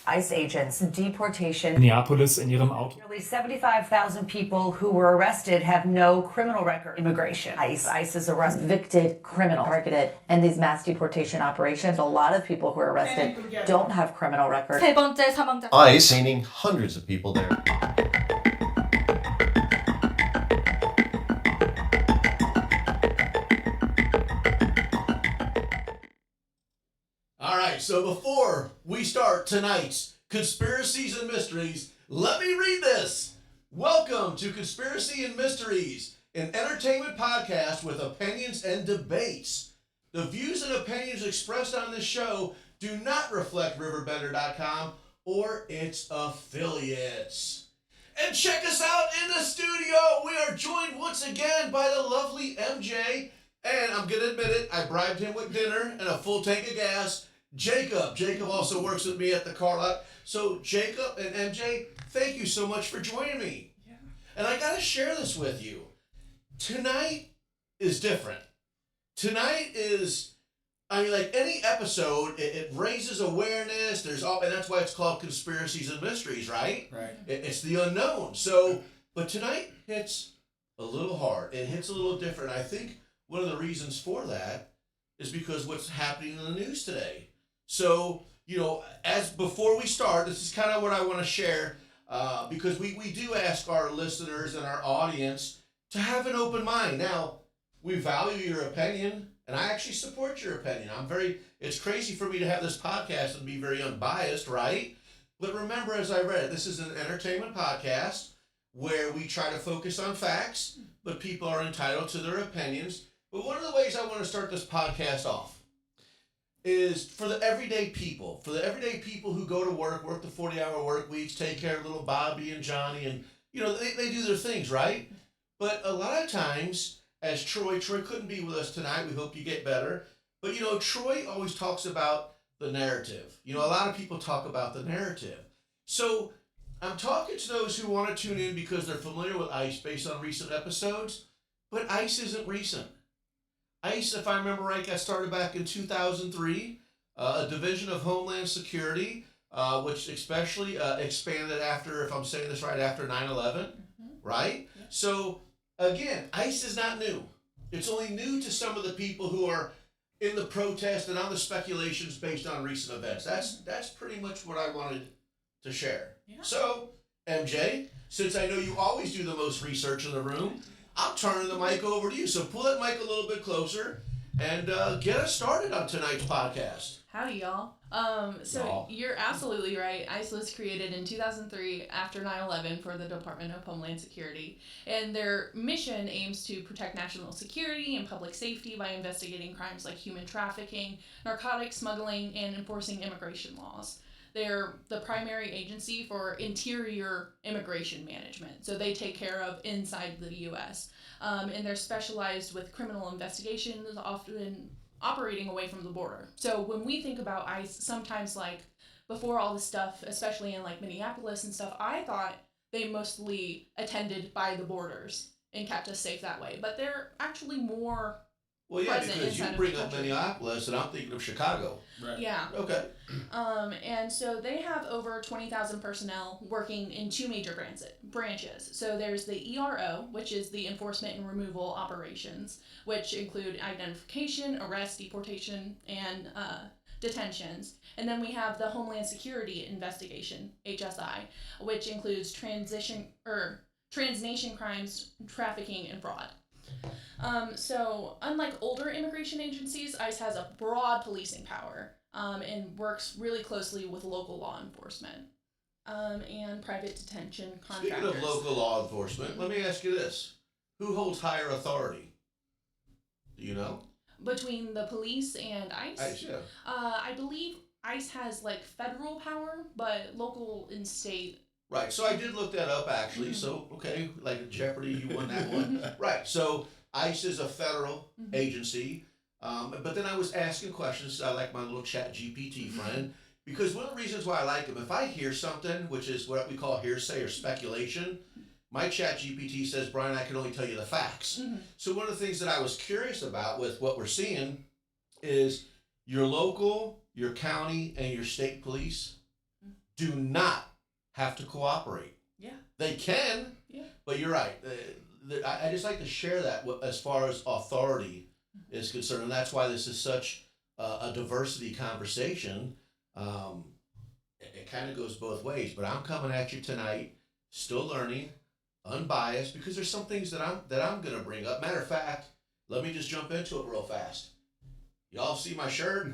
ICE agents, deportation. Minneapolis in ihrem Auto. Nearly 75,000 people who were arrested have no criminal record. Immigration. ICE is arrested. Convicted criminal. Targeted. And these mass deportation operations, a lot of people who are arrested don't have criminal records. 세 번째 사망자. ICE detaining hundreds of people there. All right, so before we start tonight's Conspiracies and Mysteries, let me read this. Welcome to Conspiracy and Mysteries, an entertainment podcast with opinions and debates. The views and opinions expressed on this show do not reflect RiverBender.com or its affiliates. And check us out in the studio. We are joined once again by the lovely MJ. And I'm going to admit it, I bribed him with dinner and a full tank of gas. Jacob. Jacob also works with me at the car lot. So Jacob and MJ, thank you so much for joining me. Yeah. And I got to share this with you. Tonight is different. Tonight is, like any episode, it raises awareness. And that's why it's called Conspiracies and Mysteries, right? Right. It's the unknown. So, but tonight hits a little hard. It hits a little different. I think one of the reasons for that is because what's happening in the news today. So, as before we start, this is kind of what I want to share, because we do ask our listeners and our audience to have an open mind. Now, we value your opinion, and I actually support your opinion. It's crazy for me to have this podcast and be very unbiased, right? But remember, as I read it, this is an entertainment podcast where we try to focus on facts, but people are entitled to their opinions. But one of the ways I want to start this podcast off is for the everyday people who go to work the 40-hour work weeks, take care of little Bobby and Johnny, and, they do their things, right? But a lot of times, as Troy couldn't be with us tonight, we hope you get better, but, Troy always talks about the narrative. A lot of people talk about the narrative. So I'm talking to those who want to tune in because they're familiar with ICE based on recent episodes, but ICE isn't recent. ICE, if I remember right, got started back in 2003, a division of Homeland Security, which especially expanded after, if I'm saying this right, after 9/11, right? Yeah. So, again, ICE is not new. It's only new to some of the people who are in the protest and on the speculations based on recent events. That's pretty much what I wanted to share. Yeah. So, MJ, since I know you always do the most research in the room, I'm turning the mic over to you. So pull that mic a little bit closer and get us started on tonight's podcast. Howdy, y'all. You're absolutely right. ICE was created in 2003 after 9/11 for the Department of Homeland Security. And their mission aims to protect national security and public safety by investigating crimes like human trafficking, narcotics smuggling, and enforcing immigration laws. They're the primary agency for interior immigration management. So they take care of inside the U.S. And they're specialized with criminal investigations, often operating away from the border. So when we think about ICE, sometimes before all this stuff, especially in Minneapolis and stuff, I thought they mostly attended by the borders and kept us safe that way. But they're actually more because you bring up Minneapolis, and I'm thinking of Chicago. Right. Yeah. Okay. And so they have over 20,000 personnel working in two major branches. So there's the ERO, which is the enforcement and removal operations, which include identification, arrest, deportation, and detentions. And then we have the Homeland Security Investigation, HSI, which includes transnation crimes, trafficking, and fraud. So unlike older immigration agencies, ICE has a broad policing power and works really closely with local law enforcement and private detention contractors. Speaking of local law enforcement, let me ask you this. Who holds higher authority? Do you know? Between the police and ICE? ICE, yeah. I believe ICE has federal power, but local and state. Right, so I did look that up actually, so okay, Jeopardy, you won that one. Right, so ICE is a federal agency, but then I was asking questions, I like my little chat GPT friend, because one of the reasons why I like him, if I hear something, which is what we call hearsay or speculation, my chat GPT says, Brian, I can only tell you the facts. So one of the things that I was curious about with what we're seeing is your local, your county, and your state police do not have to cooperate. Yeah. They can, Yeah. but you're right. I just like to share that as far as authority is concerned, and that's why this is such a diversity conversation. It kind of goes both ways, but I'm coming at you tonight, still learning, unbiased, because there's some things that I'm gonna bring up. Matter of fact, let me just jump into it real fast. Y'all see my shirt?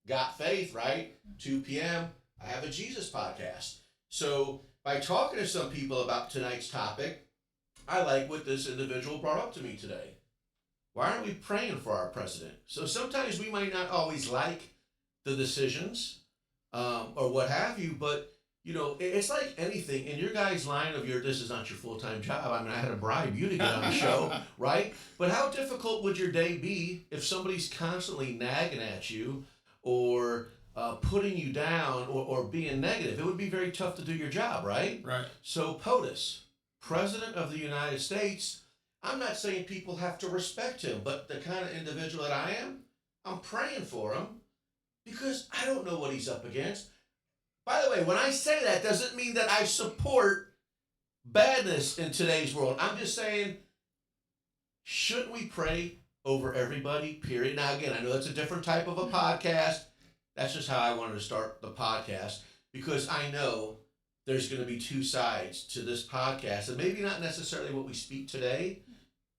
Got faith, right? 2 p.m. I have a Jesus podcast. So by talking to some people about tonight's topic, I like what this individual brought up to me today. Why aren't we praying for our president? So sometimes we might not always like the decisions or what have you, but it's like anything. In your guys' line of this is not your full-time job. I mean, I had to bribe you to get on the show, right? But how difficult would your day be if somebody's constantly nagging at you or putting you down or being negative? It would be very tough to do your job, right? Right. So POTUS, President of the United States, I'm not saying people have to respect him, but the kind of individual that I am, I'm praying for him because I don't know what he's up against. By the way, when I say that, doesn't mean that I support badness in today's world. I'm just saying, shouldn't we pray over everybody, period? Now, again, I know that's a different type of a podcast. That's just how I wanted to start the podcast, because I know there's going to be two sides to this podcast, and maybe not necessarily what we speak today,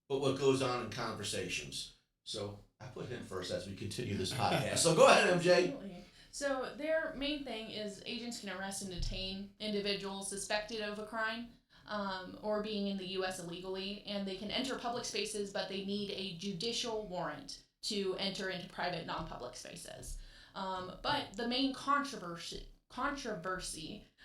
but what goes on in conversations. So I put him first as we continue this podcast. So go ahead, MJ. Absolutely. So their main thing is agents can arrest and detain individuals suspected of a crime or being in the U.S. illegally, and they can enter public spaces, but they need a judicial warrant to enter into private, non-public spaces. But the main controversy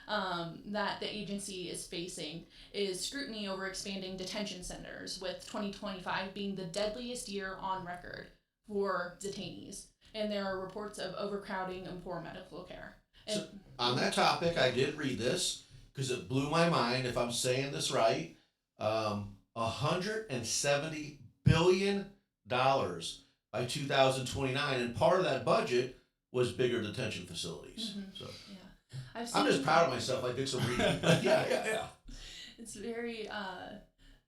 that the agency is facing is scrutiny over expanding detention centers, with 2025 being the deadliest year on record for detainees. And there are reports of overcrowding and poor medical care. So on that topic, I did read this because it blew my mind, if I'm saying this right. $170 billion by 2029, and part of that budget was bigger detention facilities. Mm-hmm. So Yeah. I'm just proud of myself. I did some reading. yeah. It's very,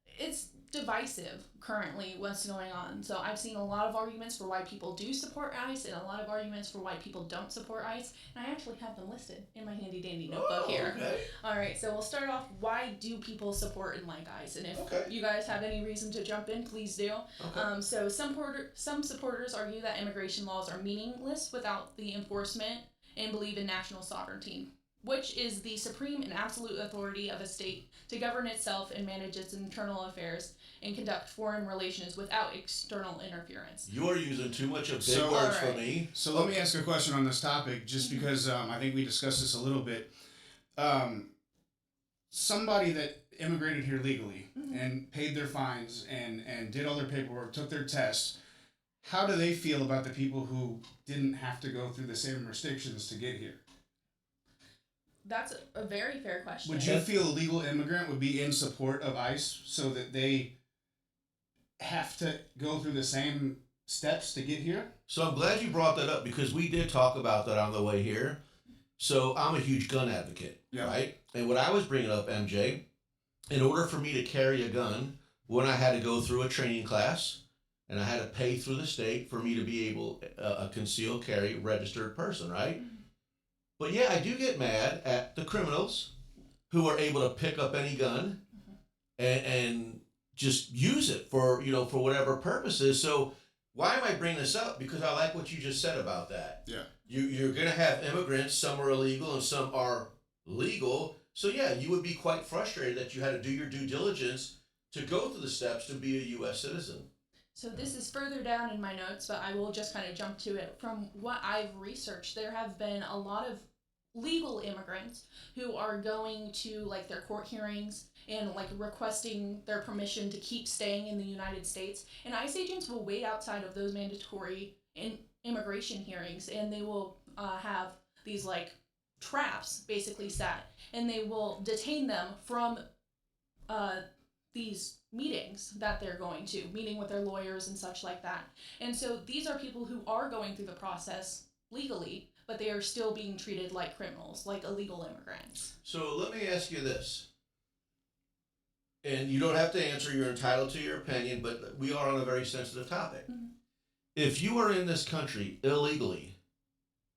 it's divisive currently what's going on. So I've seen a lot of arguments for why people do support ICE and a lot of arguments for why people don't support ICE. And I actually have them listed in my handy dandy notebook here. Okay. All right, so we'll start off. Why do people support and like ICE? And if you guys have any reason to jump in, please do. Okay. So some supporters argue that immigration laws are meaningless without the enforcement and believe in national sovereignty, which is the supreme and absolute authority of a state to govern itself and manage its internal affairs and conduct foreign relations without external interference. You're using too much of big words for me. So let me ask a question on this topic, just because I think we discussed this a little bit. Somebody that immigrated here legally and paid their fines and did all their paperwork, took their tests, how do they feel about the people who didn't have to go through the same restrictions to get here? That's a very fair question. Would you feel a legal immigrant would be in support of ICE so that they have to go through the same steps to get here? So I'm glad you brought that up, because we did talk about that on the way here. So I'm a huge gun advocate, right? And what I was bringing up, MJ, in order for me to carry a gun, when I had to go through a training class and I had to pay through the state for me to be able a concealed carry registered person, right? But yeah, I do get mad at the criminals who are able to pick up any gun and just use it for whatever purposes. So why am I bringing this up? Because I like what you just said about that. Yeah. You're going to have immigrants, some are illegal and some are legal. So yeah, you would be quite frustrated that you had to do your due diligence to go through the steps to be a U.S. citizen. So this is further down in my notes, but I will just kind of jump to it. From what I've researched, there have been a lot of legal immigrants who are going to like their court hearings and like requesting their permission to keep staying in the United States. And ICE agents will wait outside of those mandatory immigration hearings, and they will have these like traps basically set, and they will detain them from these meetings that they're going to, meeting with their lawyers and such like that. And so these are people who are going through the process legally, but they are still being treated like criminals, like illegal immigrants. So let me ask you this. And you don't have to answer, you're entitled to your opinion, but we are on a very sensitive topic. Mm-hmm. If you are in this country illegally,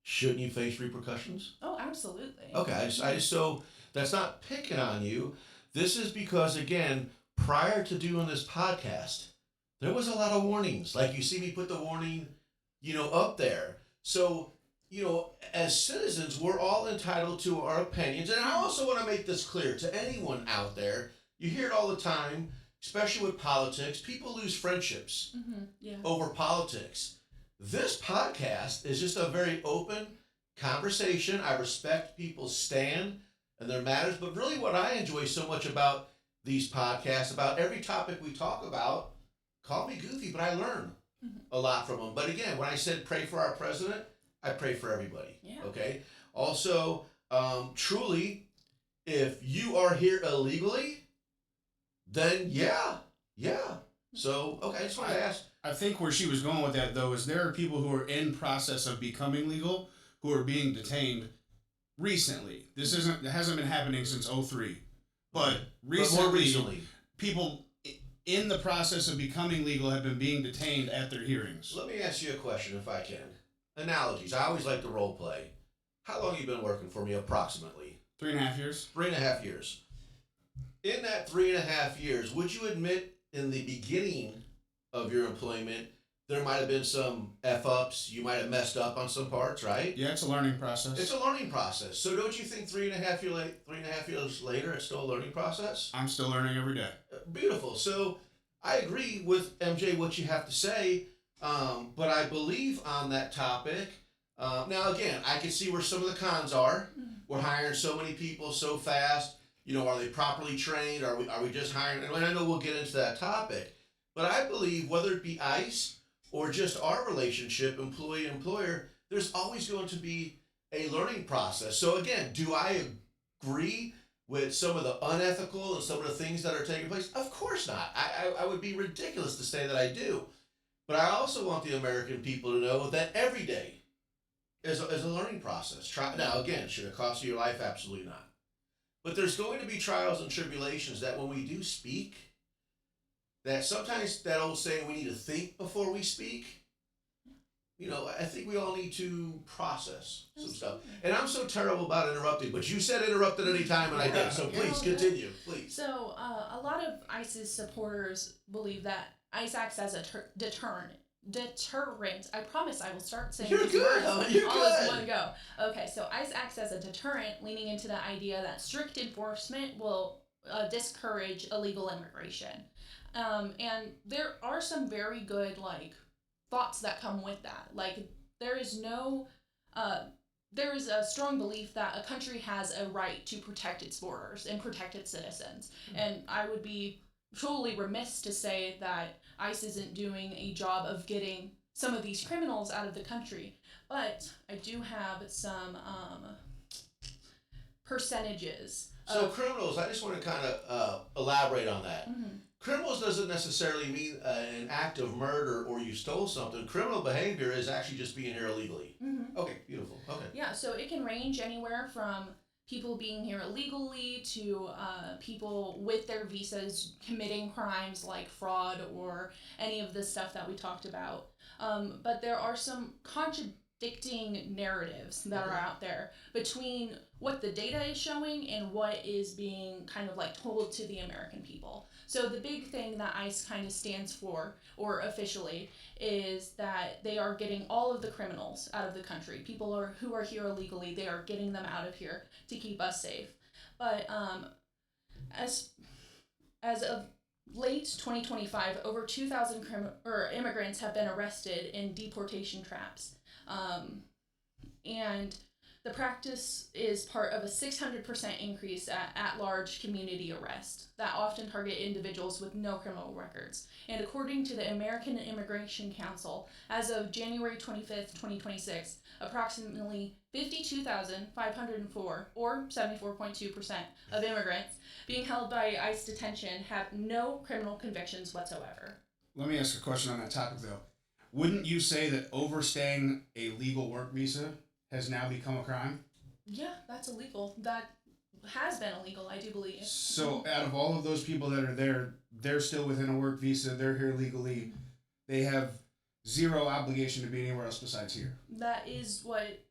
shouldn't you face repercussions? Oh, absolutely. Okay, so that's not picking on you. This is because, again, prior to doing this podcast, there was a lot of warnings. Like you see me put the warning, up there. So, as citizens, we're all entitled to our opinions. And I also want to make this clear to anyone out there. You hear it all the time, especially with politics. People lose friendships over politics. This podcast is just a very open conversation. I respect people's stand and their matters, but really what I enjoy so much about these podcasts, about every topic we talk about, call me goofy, but I learn a lot from them. But again, when I said pray for our president, I pray for everybody. Yeah. Okay? Also, truly, if you are here illegally, then yeah. So, okay, I just want to ask. I think where she was going with that, though, is there are people who are in process of becoming legal who are being detained recently. It hasn't been happening since 2003. But more recently, people in the process of becoming legal have been being detained at their hearings. Let me ask you a question if I can. Analogies. I always like to role play. How long have you been working for me approximately? 3.5 years. 3.5 years. In that 3.5 years, would you admit in the beginning of your employment, there might have been some F-ups, you might have messed up on some parts, right? Yeah, it's a learning process. It's a learning process. So don't you think 3.5 years later, it's still a learning process? I'm still learning every day. Beautiful. So I agree with MJ what you have to say, but I believe on that topic. Now again, I can see where some of the cons are. We're hiring so many people so fast. Are they properly trained? Are we just hiring? And I know we'll get into that topic, but I believe whether it be ICE or just our relationship, employee-employer, there's always going to be a learning process. So again, do I agree with some of the unethical and some of the things that are taking place? Of course not. I would be ridiculous to say that I do. But I also want the American people to know that every day is a learning process. Now, again, should it cost you your life? Absolutely not. But there's going to be trials and tribulations that when we do speak, that sometimes that old saying we need to think before we speak, I think we all need to process some stuff. And I'm so terrible about interrupting, but you said interrupt at any time and I did, so please continue, please. So a lot of ICE's supporters believe that ICE acts as a deterrent. I promise I will start saying You're these good. words You're all good. as one go. Okay, so ICE acts as a deterrent, leaning into the idea that strict enforcement will discourage illegal immigration. And there are some very good thoughts that come with that. There is a strong belief that a country has a right to protect its borders and protect its citizens. And I would be truly remiss to say that ICE isn't doing a job of getting some of these criminals out of the country. But I do have some percentages. So criminals, I just want to kind of elaborate on that. Mm-hmm. Criminals doesn't necessarily mean an act of murder or you stole something. Criminal behavior is actually just being here illegally. Mm-hmm. Okay, beautiful. Okay. Yeah, so it can range anywhere from people being here illegally to people with their visas committing crimes like fraud or any of the stuff that we talked about. But there are some contradicting narratives that are out there between what the data is showing and what is being kind of told to the American people. So the big thing that ICE kind of stands for, or officially, is that they are getting all of the criminals out of the country. People who are here illegally, they are getting them out of here to keep us safe. But as of late 2025, over 2,000 immigrants have been arrested in deportation traps. And the practice is part of a 600% increase at-large community arrest that often target individuals with no criminal records. And according to the American Immigration Council, as of January 25th, 2026, approximately 52,504, or 74.2% of immigrants being held by ICE detention have no criminal convictions whatsoever. Let me ask a question on that topic, though. Wouldn't you say that overstaying a legal work visa has now become a crime? Yeah, that's illegal. That has been illegal, I do believe. So out of all of those people that are there, they're still within a work visa, they're here legally, they have zero obligation to be anywhere else besides here. That is what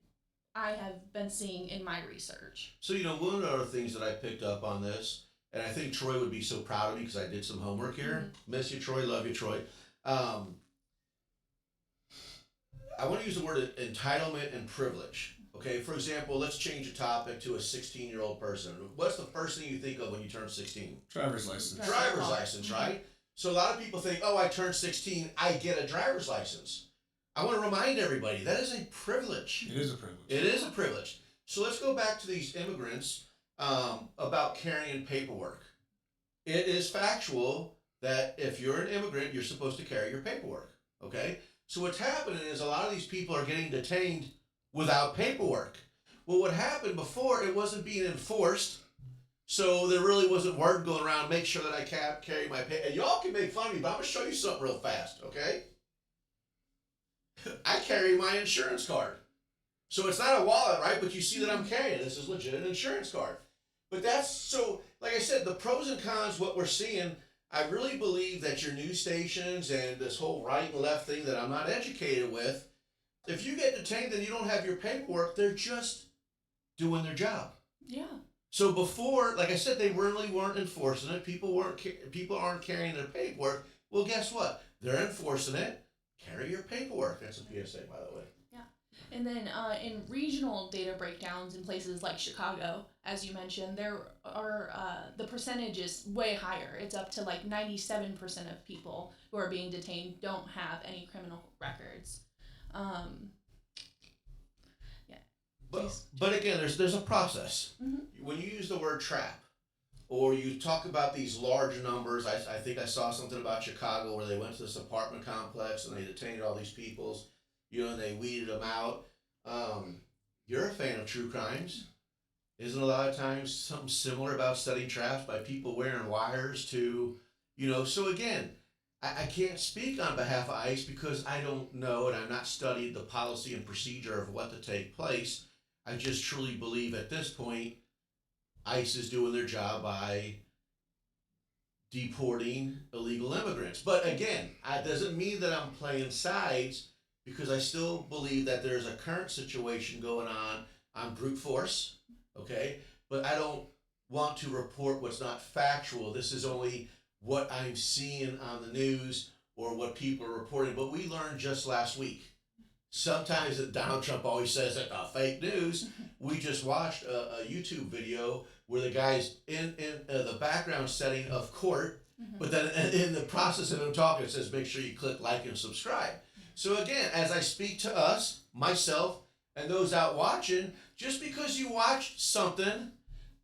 I have been seeing in my research. So, one of the other things that I picked up on this, and I think Troy would be so proud of me because I did some homework here. Miss you, Troy. Love you, Troy. I want to use the word entitlement and privilege. Okay, for example, let's change the topic to a 16-year-old person. What's the first thing you think of when you turn 16? Driver's license. Driver's license, right? So a lot of people think, oh, I turned 16, I get a driver's license. I want to remind everybody, that is a privilege. It is a privilege. It is a privilege. So let's go back to these immigrants about carrying paperwork. It is factual that if you're an immigrant, you're supposed to carry your paperwork, okay? So what's happening is a lot of these people are getting detained without paperwork. Well, what happened before, it wasn't being enforced, so there really wasn't word going around, make sure that I carry my paper. And y'all can make fun of me, but I'm going to show you something real fast, okay? I carry my insurance card. So it's not a wallet, right? But you see that I'm carrying it. This is legit an insurance card. But that's, so, like I said, the pros and cons, what we're seeing, I really believe that your news stations and this whole right and left thing that I'm not educated with, if you get detained and you don't have your paperwork, they're just doing their job. Yeah. So before, like I said, they really weren't enforcing it. People aren't carrying their paperwork. Well, guess what? They're enforcing it. Carry your paperwork. That's a PSA, by the way. And then in regional data breakdowns in places like Chicago, as you mentioned, there are the percentage is way higher. It's up to like 97% of people who are being detained don't have any criminal records. But again, there's a process. Mm-hmm. When you use the word trap, or you talk about these large numbers, I think I saw something about Chicago where they went to this apartment complex and they detained all these peoples. And they weeded them out. You're a fan of true crimes. Isn't a lot of times something similar about setting traps by people wearing wires to, so again, I can't speak on behalf of ICE because I don't know and I've not studied the policy and procedure of what to take place. I just truly believe at this point, ICE is doing their job by deporting illegal immigrants. But again, that doesn't mean that I'm playing sides, because I still believe that there's a current situation going on brute force, okay? But I don't want to report what's not factual. This is only what I'm seeing on the news or what people are reporting. But we learned just last week. Sometimes that Donald Trump always says that fake news. We just watched a YouTube video where the guy's in the background setting of court, but then in the process of him talking, it says, make sure you click like and subscribe. So again, as I speak to us, myself, and those out watching, just because you watch something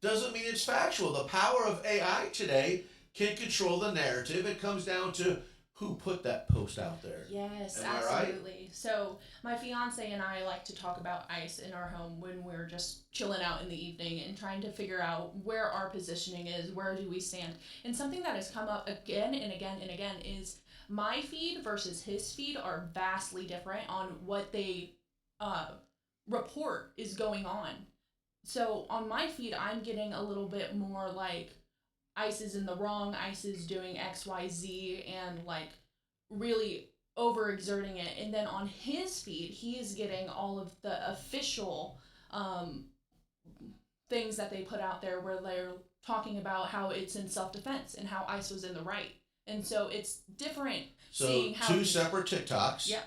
doesn't mean it's factual. The power of AI today can control the narrative. It comes down to who put that post out there. Yes, Am absolutely. I right? So my fiance and I like to talk about ICE in our home when we're just chilling out in the evening and trying to figure out where our positioning is, where do we stand. And something that has come up again and again and again is my feed versus his feed are vastly different on what they report is going on. So on my feed, I'm getting a little bit more like ICE is in the wrong, ICE is doing X, Y, Z, and like really overexerting it. And then on his feed, he is getting all of the official things that they put out there where they're talking about how it's in self-defense and how ICE was in the right. And so it's different seeing how... So two separate TikToks. Yep.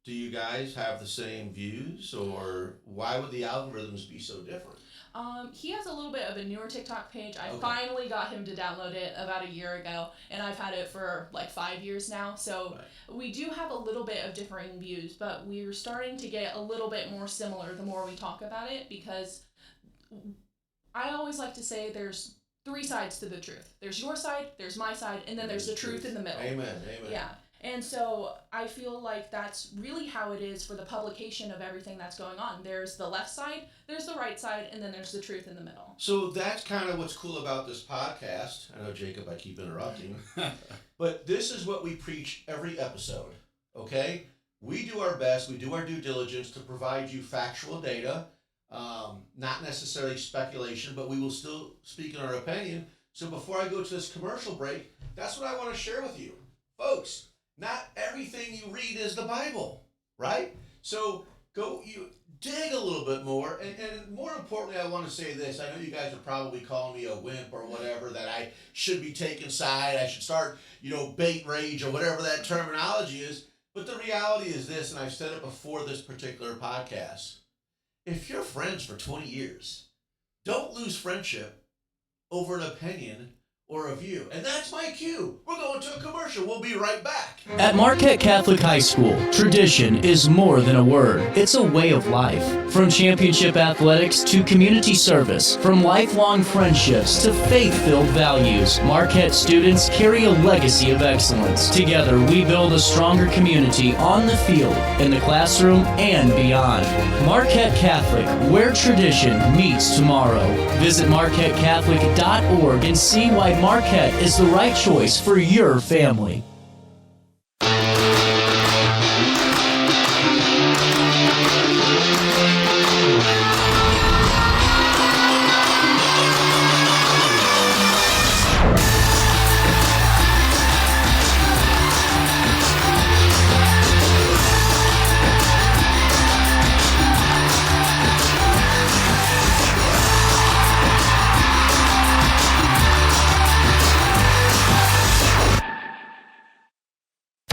Do you guys have the same views, or why would the algorithms be so different? He has a little bit of a newer TikTok page. I Okay. finally got him to download it about a year ago, and I've had it for like 5 years now. So we do have a little bit of differing views, but we're starting to get a little bit more similar the more we talk about it, because I always like to say there's 3 sides to the truth. There's your side, there's my side, and then there's the truth in the middle. Amen. Yeah. And so I feel like that's really how it is for the publication of everything that's going on. There's the left side, there's the right side, and then there's the truth in the middle. So that's kind of what's cool about this podcast. I know, Jacob, I keep interrupting. But this is what we preach every episode, okay? we do our best, we do our due diligence to provide you factual data, not necessarily speculation, but we will still speak in our opinion. So before I go to this commercial break, that's what I want to share with you. Folks, not everything you read is the Bible, right? So you dig a little bit more, and more importantly, I want to say this. I know you guys are probably calling me a wimp or whatever, that I should be taking side, I should start, bait rage or whatever that terminology is. But the reality is this, and I've said it before this particular podcast. If you're friends for 20 years, don't lose friendship over an opinion or a view. And that's my cue. We're going to a commercial. We'll be right back. At Marquette Catholic High School, tradition is more than a word. It's a way of life. From championship athletics to community service, from lifelong friendships to faith-filled values, Marquette students carry a legacy of excellence. Together, we build a stronger community on the field, in the classroom, and beyond. Marquette Catholic, where tradition meets tomorrow. Visit marquettecatholic.org and see why Marquette is the right choice for your family.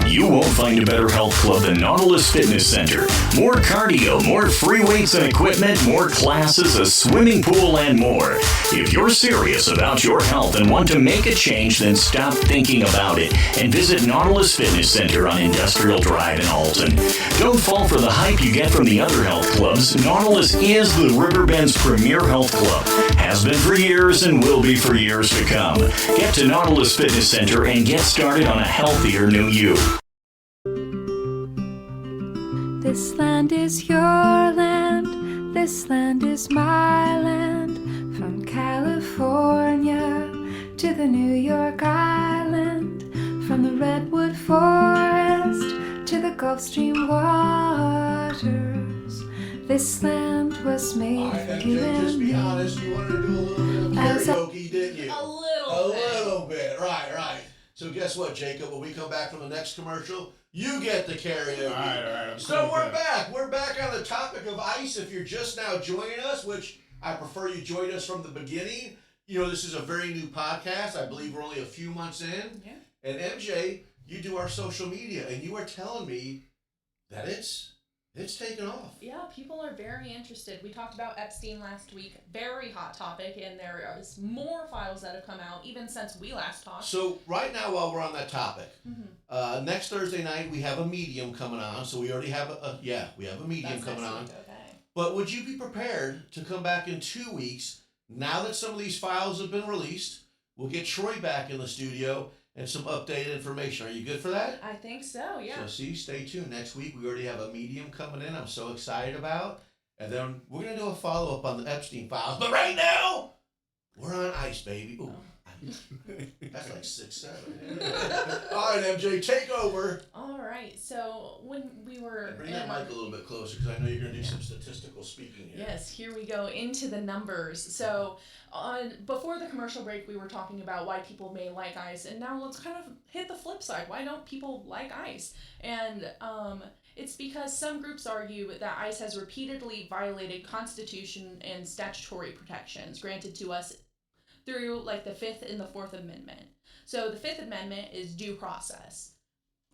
You won't find a better health club than Nautilus Fitness Center. More cardio, more free weights and equipment, more classes, a swimming pool, and more. If you're serious about your health and want to make a change, then stop thinking about it and visit Nautilus Fitness Center on Industrial Drive in Alton. Don't fall for the hype you get from the other health clubs. Nautilus is the Riverbend's premier health club. Has been for years and will be for years to come. Get to Nautilus Fitness Center and get started on a healthier new you. This land is your land, this land is my land. From California to the New York Island, from the Redwood Forest to the Gulf Stream waters. This land was made for you and Just be me. honest, you wanted to do a little bit of karaoke, didn't you? A little bit. Right. So guess what, Jacob? When we come back from the next commercial, you get the karaoke. All right. So we're back. We're back on the topic of ice. If you're just now joining us, which I prefer you join us from the beginning. This is a very new podcast. I believe we're only a few months in. Yeah. And MJ, you do our social media, and you are telling me that it's taken off. Yeah, people are very interested. We talked about Epstein last week. Very hot topic, and there is more files that have come out even since we last talked. So right now, while we're on that topic, next Thursday night we have a medium coming on. So we already have we have a medium That's coming next on. week, okay. But would you be prepared to come back in 2 weeks now that some of these files have been released? We'll get Troy back in the studio and some updated information. Are you good for that? I think so, yeah. So stay tuned. Next week we already have a medium coming in. I'm so excited about. And then we're gonna do a follow up on the Epstein files. But right now, we're on ice, baby. Ooh. That's like 6'7". All right, MJ, take over. All right. So when we were Bring that mic a little bit closer because I know you're going to do some statistical speaking here. Yes, here we go into the numbers. So before the commercial break, we were talking about why people may like ice, and now let's kind of hit the flip side. Why don't people like ice? And it's because some groups argue that ICE has repeatedly violated Constitution and statutory protections granted to us through like the Fifth and the Fourth Amendment. So the Fifth Amendment is due process.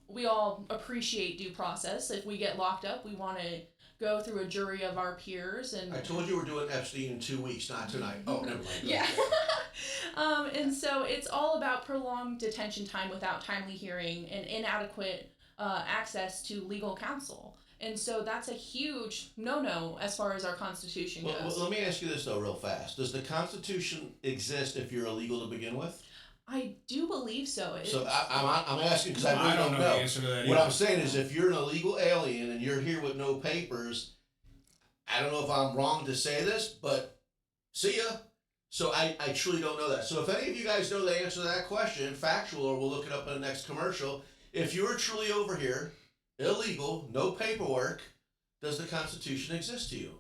We all appreciate due process. If we get locked up, we want to go through a jury of our peers. And I told you we're doing Epstein in 2 weeks, not tonight. Oh, never mind. Yeah. And so it's all about prolonged detention time without timely hearing and inadequate access to legal counsel. And so that's a huge no-no as far as our Constitution goes. Well, let me ask you this, though, real fast. Does the Constitution exist if you're illegal to begin with? I do believe so. So I'm asking because I really don't know. The answer to that What either. I'm saying is if you're an illegal alien and you're here with no papers, I don't know if I'm wrong to say this, but see ya. So I truly don't know that. So if any of you guys know the answer to that question, factual, or we'll look it up in the next commercial, if you're truly over here illegal, no paperwork, does the Constitution exist to you?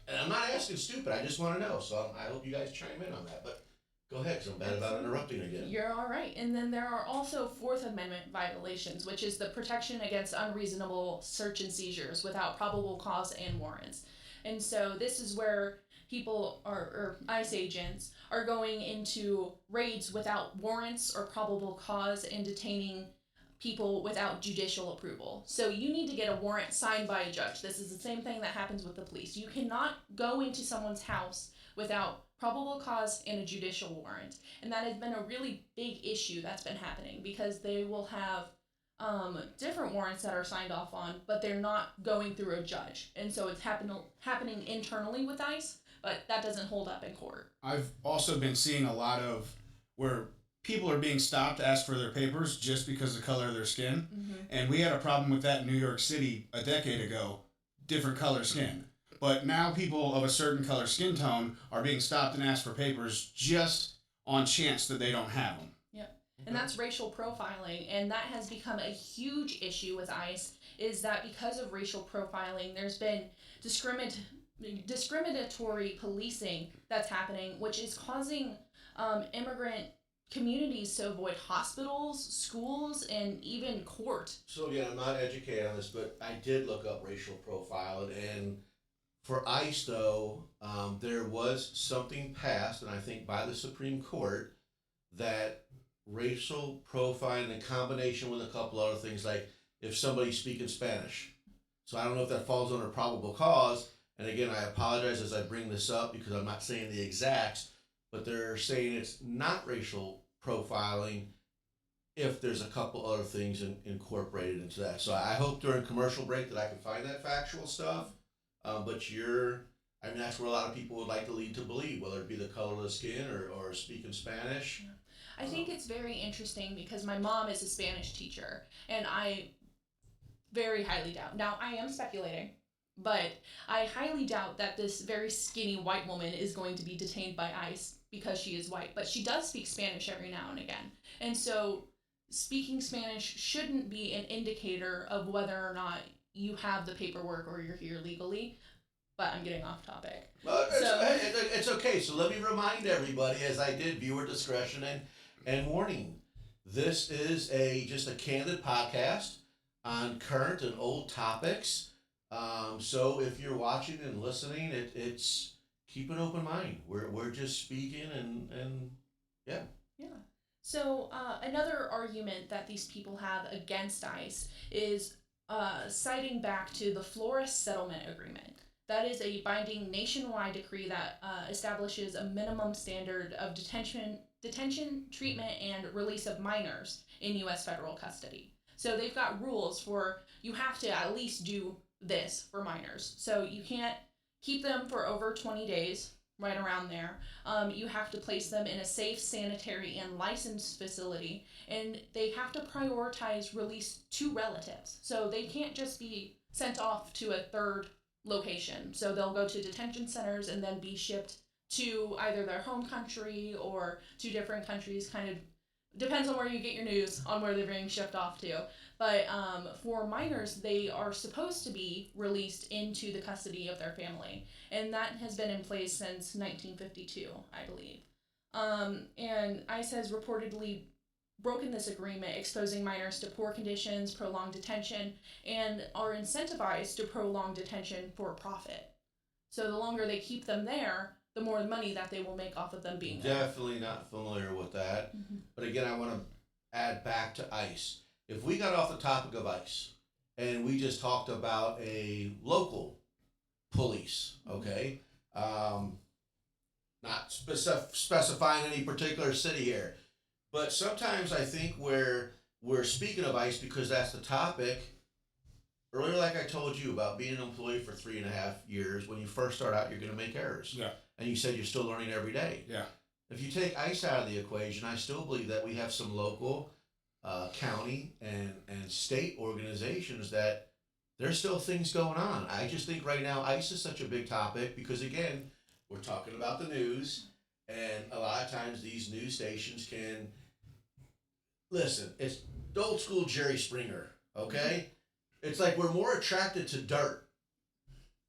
And I'm not asking stupid. I just want to know. So I hope you guys chime in on that. But go ahead, because I'm bad about interrupting again. You're all right. And then there are also Fourth Amendment violations, which is the protection against unreasonable search and seizures without probable cause and warrants. And so this is where people or ICE agents are going into raids without warrants or probable cause and detaining people without judicial approval. So you need to get a warrant signed by a judge. This is the same thing that happens with the police. You cannot go into someone's house without probable cause and a judicial warrant. And that has been a really big issue that's been happening because they will have different warrants that are signed off on, but they're not going through a judge. And so it's happening internally with ICE, but that doesn't hold up in court. I've also been seeing a lot of where people are being stopped to ask for their papers just because of the color of their skin. Mm-hmm. And we had a problem with that in New York City a decade ago, different color skin. But now people of a certain color skin tone are being stopped and asked for papers just on chance that they don't have them. Yep. And that's racial profiling. And that has become a huge issue with ICE, is that because of racial profiling, there's been discriminatory policing that's happening, which is causing immigrant communities to avoid hospitals, schools, and even court. So again, I'm not educated on this, but I did look up racial profiling, and for ICE though, there was something passed, and I think by the Supreme Court, that racial profiling in combination with a couple other things, like if somebody's speaking Spanish. So I don't know if that falls under probable cause, and again, I apologize as I bring this up because I'm not saying the exacts, but they're saying it's not racial profiling if there's a couple other things incorporated into that. So I hope during commercial break that I can find that factual stuff. But that's where a lot of people would like to lead to believe, whether it be the color of the skin or speaking Spanish. I think it's very interesting because my mom is a Spanish teacher, and I very highly doubt. Now, I am speculating, but I highly doubt that this very skinny white woman is going to be detained by ICE because she is white. But she does speak Spanish every now and again. And so speaking Spanish shouldn't be an indicator of whether or not you have the paperwork or you're here legally. But I'm getting off topic. Well, it's okay. So let me remind everybody, as I did, viewer discretion and warning. This is just a candid podcast on current and old topics. So if you're watching and listening, it's keep an open mind. We're just speaking and yeah. Yeah. So another argument that these people have against ICE is citing back to the Flores Settlement Agreement. That is a binding nationwide decree that establishes a minimum standard of detention, treatment, and release of minors in U.S. federal custody. So they've got rules for you have to at least do this for minors. So you can't keep them for over 20 days, right around there. You have to place them in a safe, sanitary, and licensed facility, and they have to prioritize release to relatives. So they can't just be sent off to a third location. So they'll go to detention centers and then be shipped to either their home country or to different countries. Kind of depends on where you get your news on where they're being shipped off to. But for minors, they are supposed to be released into the custody of their family. And that has been in place since 1952, I believe. And ICE has reportedly broken this agreement, exposing minors to poor conditions, prolonged detention, and are incentivized to prolong detention for profit. So the longer they keep them there, the more money that they will make off of them being there. Definitely not familiar with that. Mm-hmm. But again, I want to add back to ICE. If we got off the topic of ICE and we just talked about a local police, okay, not specifying any particular city here, but sometimes I think where we're speaking of ICE because that's the topic. Earlier, like I told you about being an employee for 3.5 years, when you first start out, you're going to make errors. Yeah. And you said you're still learning every day. Yeah. If you take ICE out of the equation, I still believe that we have some local, county, and state organizations that there's still things going on. I just think right now ICE is such a big topic because, again, we're talking about the news, and a lot of times these news stations can listen. It's the old school Jerry Springer, okay? It's like we're more attracted to dirt,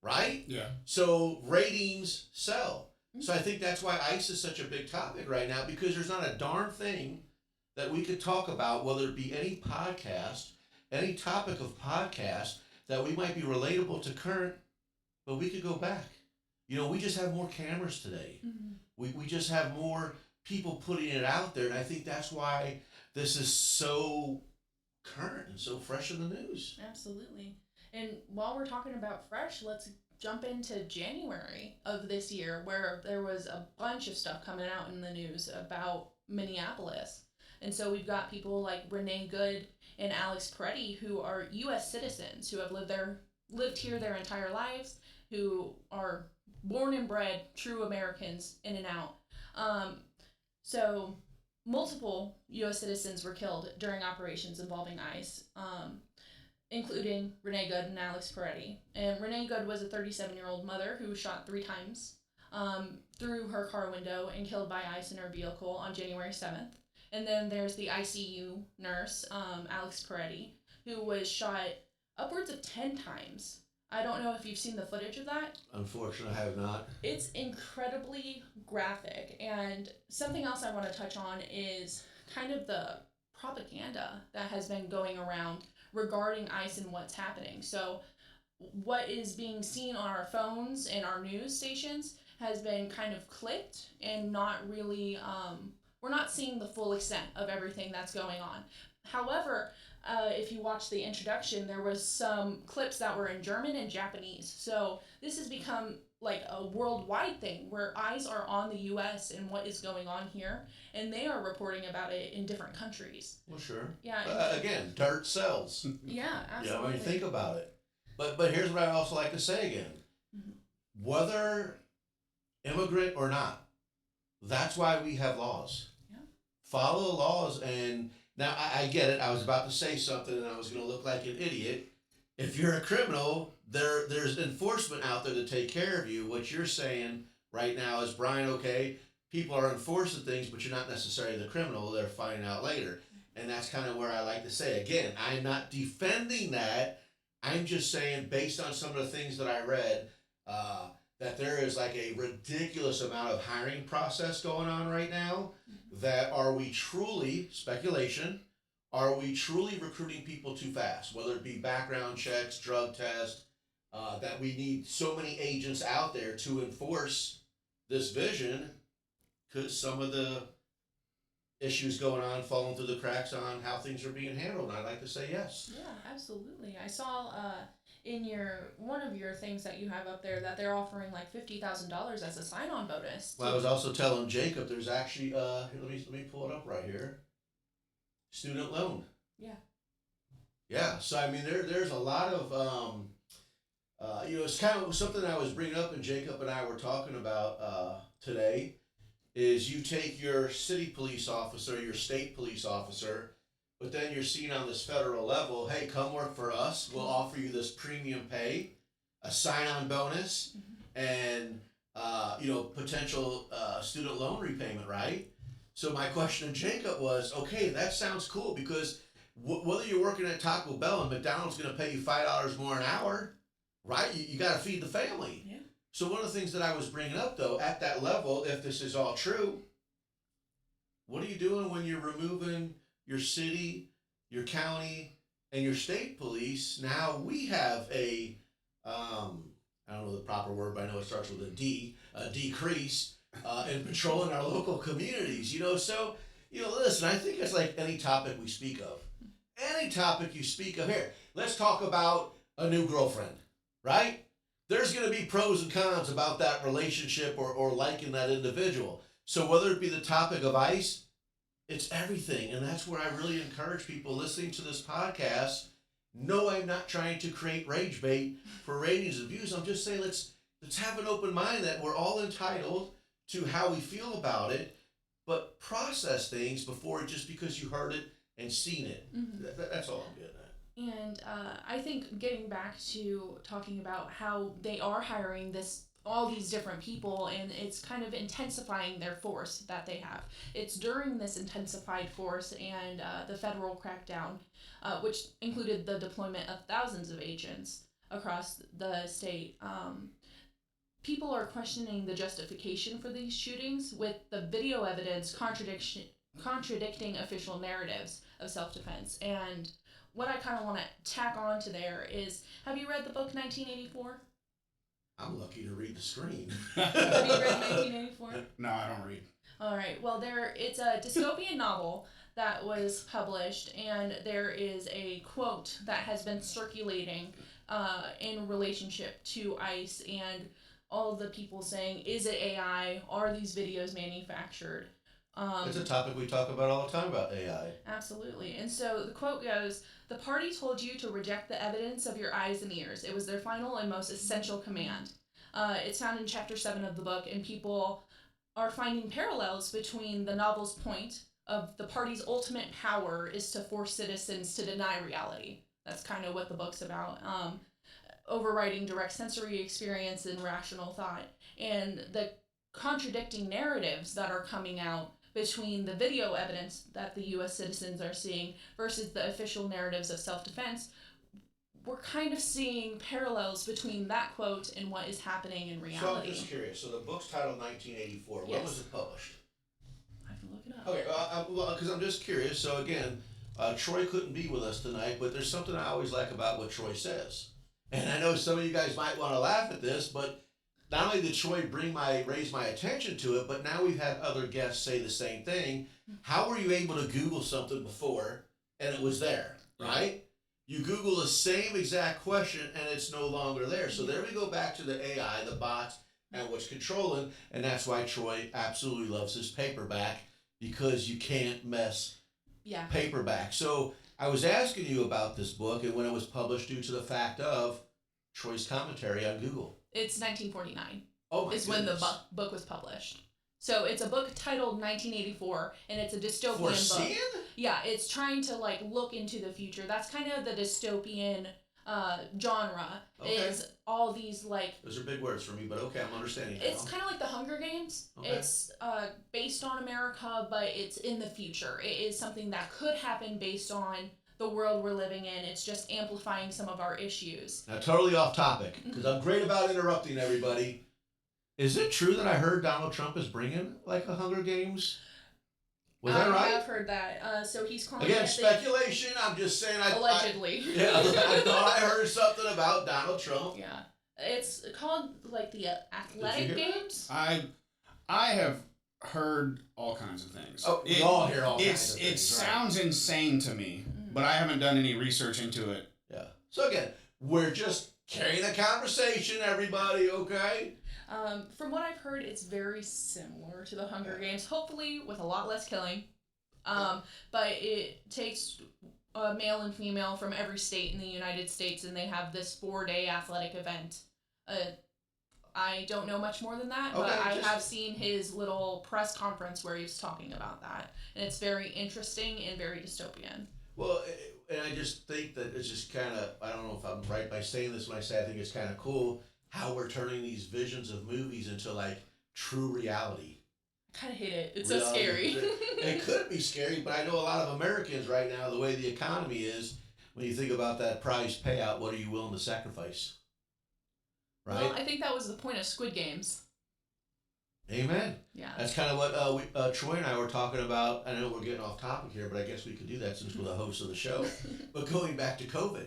right? Yeah. So ratings sell. So I think that's why ICE is such a big topic right now, because there's not a darn thing that we could talk about, whether it be any podcast, any topic of podcast that we might be relatable to current, but we could go back. You know, we just have more cameras today. We just have more people putting it out there, and I think that's why this is so current and so fresh in the news. Absolutely. And while we're talking about fresh, let's jump into January of this year, where there was a bunch of stuff coming out in the news about Minneapolis. And so we've got people like Renee Good and Alex Peretti, who are U.S. citizens who have lived here their entire lives, who are born and bred true Americans in and out. So multiple U.S. citizens were killed during operations involving ICE, including Renee Good and Alex Peretti. And Renee Good was a 37-year-old mother who was shot 3 times through her car window and killed by ICE in her vehicle on January 7th. And then there's the ICU nurse, Alex Peretti, who was shot upwards of 10 times. I don't know if you've seen the footage of that. Unfortunately, I have not. It's incredibly graphic. And something else I want to touch on is kind of the propaganda that has been going around regarding ICE and what's happening. So what is being seen on our phones and our news stations has been kind of clipped and not really, we're not seeing the full extent of everything that's going on. However, if you watch the introduction, there was some clips that were in German and Japanese. So this has become like a worldwide thing where eyes are on the U.S. and what is going on here, and they are reporting about it in different countries. Well, sure. Yeah. Again, dirt sells. Yeah, absolutely. Yeah, I mean, think about it. But here's what I also like to say again. Whether immigrant or not, that's why we have laws. Yeah. Follow the laws. And now I get it. I was about to say something and I was going to look like an idiot. If you're a criminal, there's enforcement out there to take care of you. What you're saying right now is, Brian, okay, people are enforcing things, but you're not necessarily the criminal. They're finding out later. And that's kind of where I like to say, again, I'm not defending that. I'm just saying, based on some of the things that I read, that there is like a ridiculous amount of hiring process going on right now. That are we truly, speculation, are we truly recruiting people too fast? Whether it be background checks, drug tests, that we need so many agents out there to enforce this vision, because some of the issues going on, falling through the cracks on how things are being handled. And I'd like to say yes. Yeah, absolutely. I saw in one of your things that you have up there that they're offering like $50,000 as a sign-on bonus. Well, I was also telling Jacob there's actually here, let me pull it up right here. Student loan. Yeah. Yeah. So I mean there's a lot of it's kind of something I was bringing up and Jacob and I were talking about today. Is you take your city police officer, your state police officer, but then you're seen on this federal level, hey, come work for us. We'll offer you this premium pay, a sign-on bonus, and, potential student loan repayment, right? So my question to Jacob was, okay, that sounds cool because whether you're working at Taco Bell and McDonald's going to pay you $5 more an hour, right? You got to feed the family. Yeah. So one of the things that I was bringing up, though, at that level, if this is all true, what are you doing when you're removing your city, your county, and your state police? Now we have I don't know the proper word, but I know it starts with a decrease in patrolling our local communities. So, listen, I think it's like any topic we speak of. Any topic you speak of. Here, let's talk about a new girlfriend, right? There's going to be pros and cons about that relationship or liking that individual. So whether it be the topic of ICE, it's everything. And that's where I really encourage people listening to this podcast. No, I'm not trying to create rage bait for ratings and views. I'm just saying let's have an open mind that we're all entitled to how we feel about it, but process things before just because you heard it and seen it. Mm-hmm. That's all I'm getting at. And I think getting back to talking about how they are hiring this all these different people, and it's kind of intensifying their force that they have. It's during this intensified force and the federal crackdown, which included the deployment of thousands of agents across the state. People are questioning the justification for these shootings, with the video evidence contradicting official narratives of self-defense. And what I kind of want to tack on to there is, have you read the book 1984? I'm lucky to read the screen. Have you read 1984? No, I don't read. All right. Well, it's a dystopian novel that was published, and there is a quote that has been circulating in relationship to ICE and all the people saying, is it AI? Are these videos manufactured? It's a topic we talk about all the time about AI. Absolutely. And so the quote goes, "The party told you to reject the evidence of your eyes and ears. It was their final and most essential command." It's found in chapter 7 of the book, and people are finding parallels between the novel's point of the party's ultimate power is to force citizens to deny reality. That's kind of what the book's about. Overriding direct sensory experience and rational thought. And the contradicting narratives that are coming out between the video evidence that the U.S. citizens are seeing versus the official narratives of self-defense, we're kind of seeing parallels between that quote and what is happening in reality. So I'm just curious. So the book's titled 1984. When was it published? I can look it up. Okay, because I'm just curious. So again, Troy couldn't be with us tonight, but there's something I always like about what Troy says. And I know some of you guys might want to laugh at this, but not only did Troy raise my attention to it, but now we've had other guests say the same thing. How were you able to Google something before and it was there, right? You Google the same exact question and it's no longer there. So there we go back to the AI, the bots, and what's controlling. And that's why Troy absolutely loves his paperback, because you can't mess paperback. So I was asking you about this book and when it was published due to the fact of Troy's commentary on Google. It's 1949. Oh my is goodness. When the book was published. So it's a book titled 1984, and it's a dystopian book. Yeah, it's trying to look into the future. That's kind of the dystopian genre. Okay. Is all these Those are big words for me, but okay, I'm understanding now. It's kind of like the Hunger Games. Okay. It's based on America, but it's in the future. It is something that could happen based on the world we're living in. It's just amplifying some of our issues. Now, totally off topic, because I'm great about interrupting everybody. Is it true that I heard Donald Trump is bringing a Hunger Games? Was that right? I have heard that. So he's calling Again, it speculation. I'm just saying. Allegedly. I thought I heard something about Donald Trump. Yeah, it's called the Athletic Games. I have heard all kinds of things. Oh, we all hear all kinds of things. It sounds insane to me, but I haven't done any research into it. Yeah. So again, we're just carrying a conversation, everybody. Okay. From what I've heard, it's very similar to the Hunger Games, hopefully with a lot less killing. But it takes a male and female from every state in the United States, and they have this 4-day athletic event. I don't know much more than that, but I have seen his little press conference where he was talking about that. And it's very interesting and very dystopian. Well, and I just think that it's just kind of, I don't know if I'm right by saying this when I say I think it's kind of cool how we're turning these visions of movies into true reality. I kind of hate it. It's so scary. It could be scary, but I know a lot of Americans right now, the way the economy is, when you think about that prize payout, what are you willing to sacrifice? Right? Well, I think that was the point of Squid Games. Amen. Yeah. That's kind of what Troy and I were talking about. I know we're getting off topic here, but I guess we could do that since we're the hosts of the show. But going back to COVID,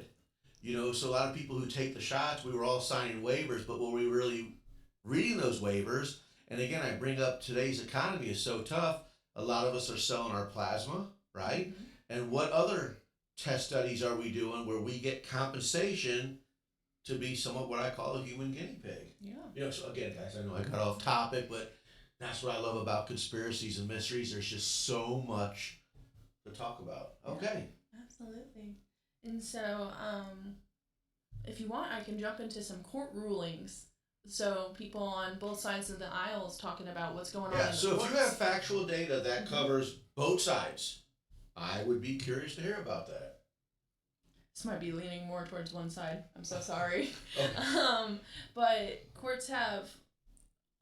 so a lot of people who take the shots, we were all signing waivers, but were we really reading those waivers? And again, I bring up today's economy is so tough. A lot of us are selling our plasma, right? Mm-hmm. And what other test studies are we doing where we get compensation to be somewhat what I call a human guinea pig? Yeah. So again, guys, I know I got off topic, but that's what I love about conspiracies and mysteries. There's just so much to talk about. Okay. Absolutely. And so, if you want, I can jump into some court rulings. So people on both sides of the aisles talking about what's going on in the so courts. If you have factual data that covers both sides, I would be curious to hear about that. This might be leaning more towards one side. I'm so sorry. Okay. But courts have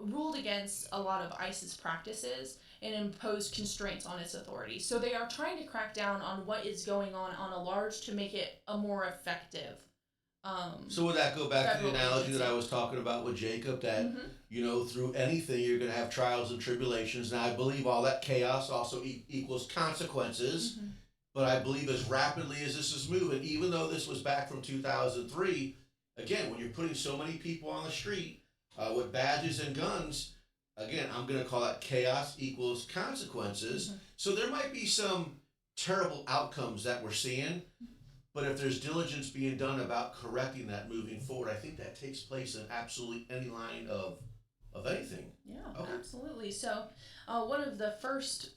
ruled against a lot of ICE's practices and imposed constraints on its authority. So they are trying to crack down on what is going on a large to make it a more effective. So would that go back to the analogy agency. that I was talking about with Jacob, that, Mm-hmm. you know, through anything you're going to have trials and tribulations. Now, I believe all that chaos also equals consequences, Mm-hmm. but I believe as rapidly as this is moving, even though this was back from 2003, again, when you're putting so many people on the street with badges and guns, again, I'm going to call that chaos equals consequences. Mm-hmm. So there might be some terrible outcomes that we're seeing, but if there's diligence being done about correcting that moving forward, I think that takes place in absolutely any line of anything. Yeah, Okay. absolutely. So one of the first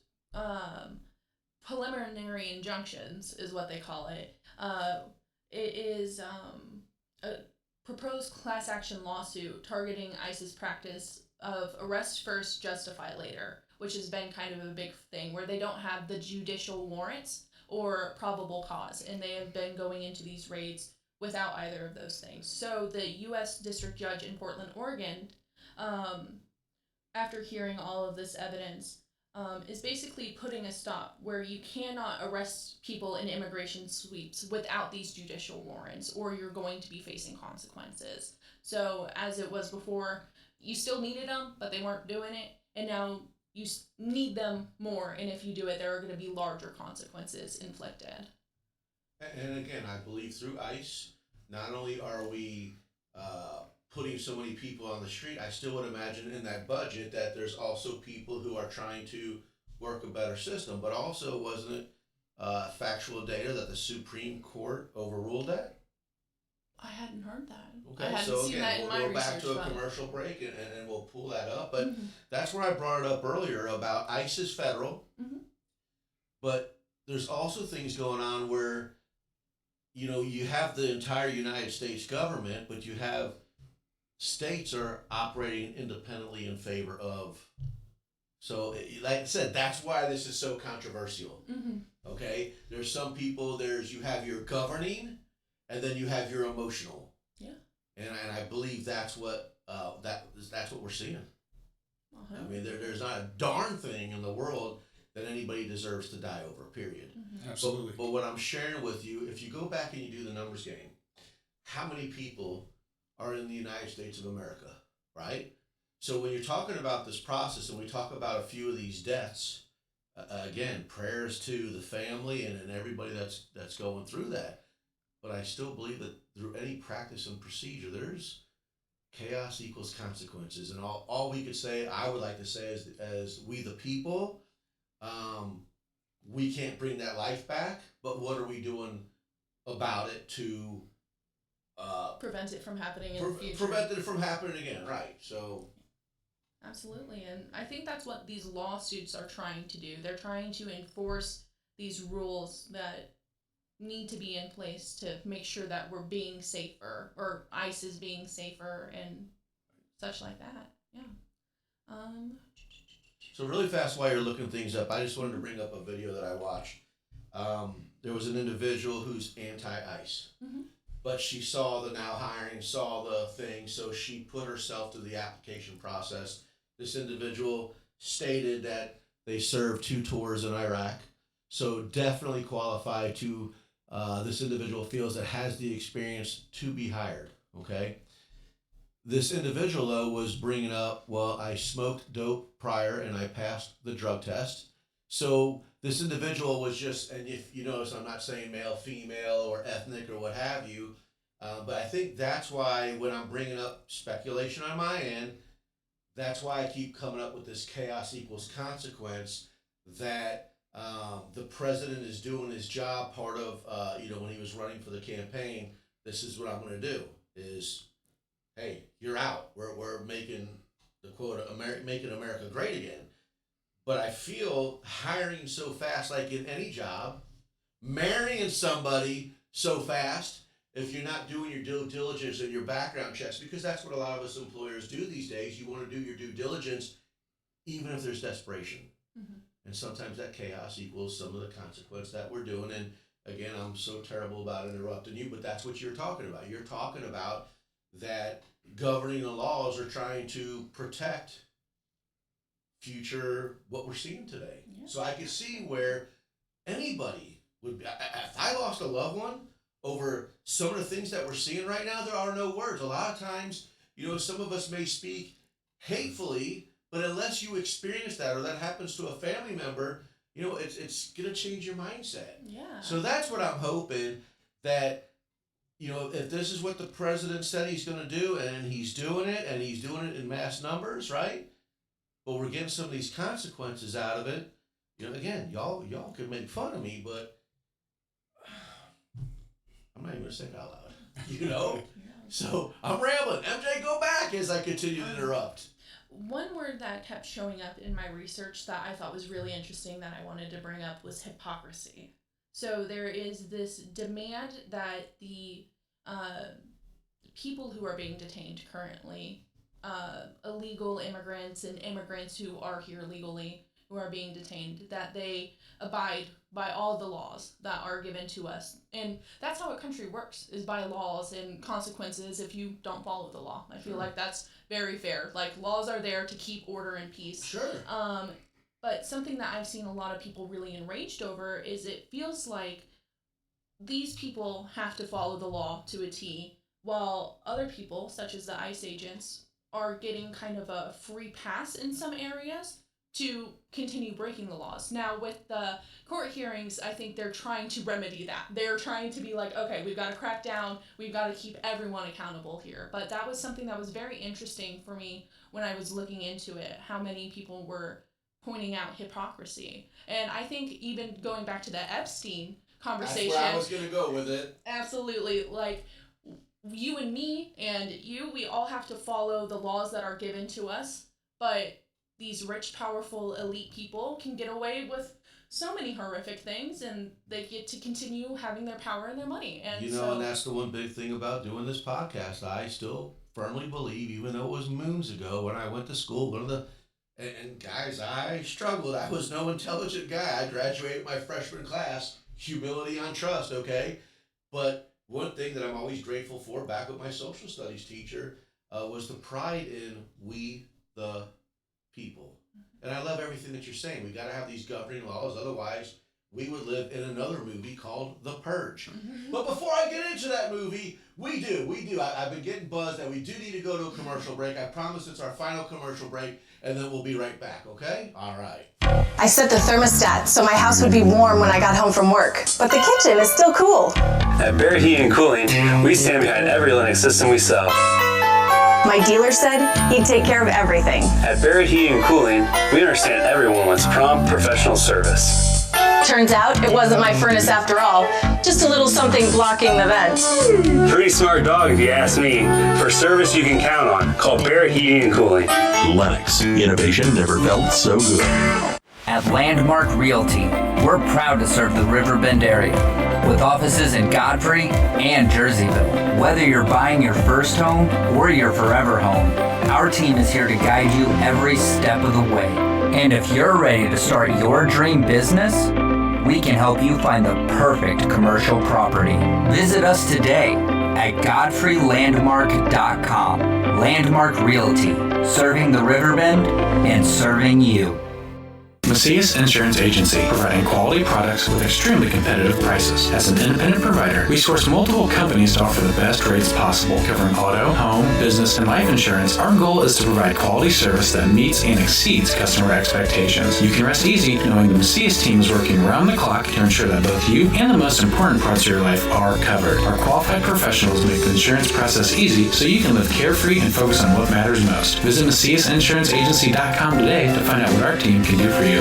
preliminary injunctions is what they call it. It is a proposed class action lawsuit targeting ICE's practice of arrest first, justify later, which has been kind of a big thing where they don't have the judicial warrants or probable cause, and they have been going into these raids without either of those things. So the U.S. District Judge in Portland, Oregon, after hearing all of this evidence, is basically putting a stop where you cannot arrest people in immigration sweeps without these judicial warrants, or you're going to be facing consequences. So as it was before, you still needed them, but they weren't doing it, and now you need them more, and if you do it, there are going to be larger consequences inflicted. And again, I believe through ICE, not only are we putting so many people on the street, I still would imagine in that budget that there's also people who are trying to work a better system. But also, wasn't it factual data that the Supreme Court overruled that? I hadn't heard that. Okay, I hadn't so seen again, that in my we'll go back research. to a but- commercial break and we'll pull that up. But Mhm. that's where I brought it up earlier about ICE is federal, Mhm. but there's also things going on where, you know, you have the entire United States government, but you have states are operating independently in favor of. So, like I said, that's why this is so controversial. Mhm. Okay, there's some people. You have your governing, and then you have your emotional. Yeah. And I believe that's what that's what we're seeing. Uh-huh. I mean, there's not a darn thing in the world that anybody deserves to die over. Period. Mhm. Absolutely. But what I'm sharing with you, if you go back and you do the numbers game, how many people are in the United States of America, right? So when you're talking about this process and we talk about a few of these deaths, again, prayers to the family and everybody that's going through that. But I still believe that through any practice and procedure, there's chaos equals consequences. And all we could say, I would like to say, is as we the people, we can't bring that life back, but what are we doing about it to Prevent it from happening in the future. prevent it from happening again, right? So Absolutely, and I think that's what these lawsuits are trying to do. They're trying to enforce these rules that need to be in place to make sure that we're being safer, or ICE is being safer, and such like that. Yeah. So really fast, while you're looking things up, I just wanted to bring up a video that I watched. There was an individual who's anti-ICE, Mhm. but she saw the now hiring, saw the thing, so she put herself to the application process. This individual stated that they served 2 tours in Iraq, so definitely qualified to, this individual feels that has the experience to be hired, okay? This individual, though, was bringing up, well, I smoked dope prior and I passed the drug test. So this individual was just, and if you notice, I'm not saying male, female, or ethnic, or what have you, but I think that's why when I'm bringing up speculation on my end, that's why I keep coming up with this chaos equals consequence, that the president is doing his job. Part of, when he was running for the campaign, this is what I'm going to do is, hey, you're out. We're making the quote, making America great again. But I feel hiring so fast, like in any job, marrying somebody so fast, if you're not doing your due diligence and your background checks, because that's what a lot of us employers do these days. You want to do your due diligence, even if there's desperation. Mhm. And sometimes that chaos equals some of the consequence that we're doing. And again, I'm so terrible about interrupting you, but that's what you're talking about. You're talking about that governing the laws are trying to protect future what we're seeing today. Yeah. So I could see where anybody would be. If I lost a loved one over some of the things that we're seeing right now, there are no words. A lot of times, some of us may speak hatefully, but unless you experience that or that happens to a family member, it's going to change your mindset. Yeah. So that's what I'm hoping, that, if this is what the president said he's going to do, and he's doing it, and he's doing it in mass numbers, right? But we're getting some of these consequences out of it. Again, y'all can make fun of me, but I'm not even going to say it out loud, So I'm rambling. MJ, go back as I continue to interrupt. One word that kept showing up in my research that I thought was really interesting that I wanted to bring up was hypocrisy. So there is this demand that the people who are being detained currently, illegal immigrants and immigrants who are here legally, who are being detained, that they abide by all the laws that are given to us. And that's how a country works, is by laws and consequences if you don't follow the law. I feel like that's very fair. Like, laws are there to keep order and peace. Sure. But something that I've seen a lot of people really enraged over is it feels like these people have to follow the law to a T, while other people, such as the ICE agents, are getting kind of a free pass in some areas to continue breaking the laws. Now, with the court hearings, I think they're trying to remedy that. They're trying to be like, okay, we've got to crack down, we've got to keep everyone accountable here. But that was something that was very interesting for me when I was looking into it, how many people were pointing out hypocrisy. And I think even going back to the Epstein conversation. That's where I was going to go with it. Absolutely. Like, you and me and you, we all have to follow the laws that are given to us, but these rich, powerful, elite people can get away with so many horrific things, and they get to continue having their power and their money. And and that's the one big thing about doing this podcast. I still firmly believe, even though it was moons ago when I went to school, and guys, I struggled. I was no intelligent guy. I graduated my freshman class, humility on trust, okay? But one thing that I'm always grateful for, back with my social studies teacher, was the pride in we the people. And I love everything that you're saying. We got to have these governing laws, otherwise we would live in another movie called The Purge. But before I get into that movie, we do. I've been getting buzzed that we do need to go to a commercial break. I promise it's our final commercial break, and then we'll be right back, okay? All right. I set the thermostat so my house would be warm when I got home from work, but the kitchen is still cool. At Barrett Heating and Cooling, we stand behind every Linux system we sell. My dealer said he'd take care of everything. At Barrett Heating and Cooling, we understand everyone wants prompt professional service. Turns out it wasn't my furnace after all, just a little something blocking the vents. Pretty smart dog if you ask me. For service you can count on, call Barrett Heating and Cooling. Lennox, innovation never felt so good. At Landmark Realty, we're proud to serve the RiverBend area with offices in Godfrey and Jerseyville. Whether you're buying your first home or your forever home, our team is here to guide you every step of the way. And if you're ready to start your dream business, we can help you find the perfect commercial property. Visit us today at godfreylandmark.com. Landmark Realty, serving the Riverbend and serving you. Macias Insurance Agency, providing quality products with extremely competitive prices. As an independent provider, we source multiple companies to offer the best rates possible, covering auto, home, business, and life insurance. Our goal is to provide quality service that meets and exceeds customer expectations. You can rest easy knowing the Macias team is working around the clock to ensure that both you and the most important parts of your life are covered. Our qualified professionals make the insurance process easy so you can live carefree and focus on what matters most. Visit MaciasInsuranceAgency.com today to find out what our team can do for you.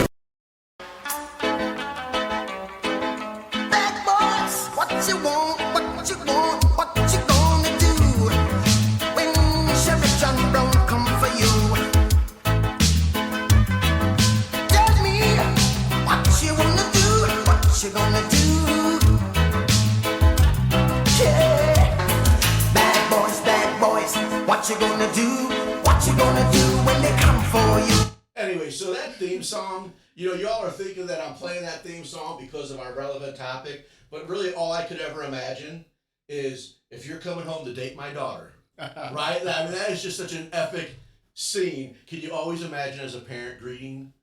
Anyway, so that theme song, y'all are thinking that I'm playing that theme song because of our relevant topic, but really all I could ever imagine is if you're coming home to date my daughter, Right? I mean, that is just such an epic scene. Can you always imagine as a parent greeting